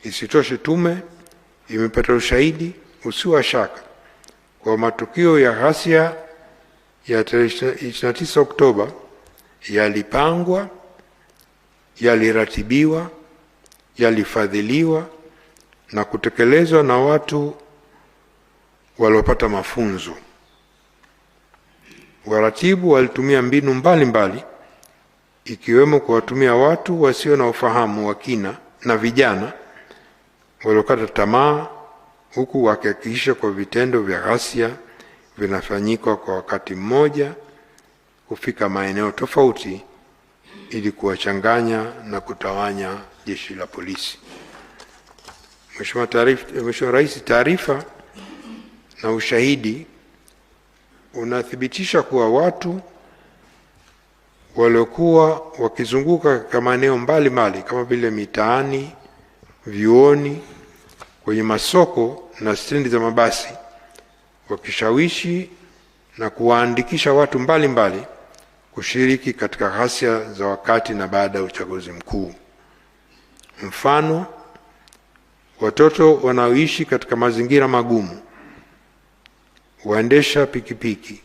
Isitoshe, tume imepata ushahidi usio wa shaka kwa matukio ya ghasia ya tarehe 29 Oktoba yalipangwa, yaliratibiwa, yalifadhiliwa na kutekelezwa na watu waliopata mafunzo. Waratibu walitumia mbinu mbalimbali ikiwemo kuwatumia watu wasio na ufahamu wa kina na vijana waliokata tamaa, huku wakihakikisha kwa vitendo vya ghasia vinafanyika kwa wakati mmoja, kufika maeneo tofauti ili kuwachanganya na kutawanya jeshi la polisi. Mheshimiwa Rais, taarifa na ushahidi unathibitisha kuwa watu waliokuwa wakizunguka katika maeneo mbalimbali kama vile mitaani, vyuoni, kwenye masoko na stendi za mabasi wakishawishi na kuwaandikisha watu mbalimbali kushiriki katika ghasia za wakati na baada ya uchaguzi mkuu. Mfano, watoto wanaoishi katika mazingira magumu, waendesha pikipiki,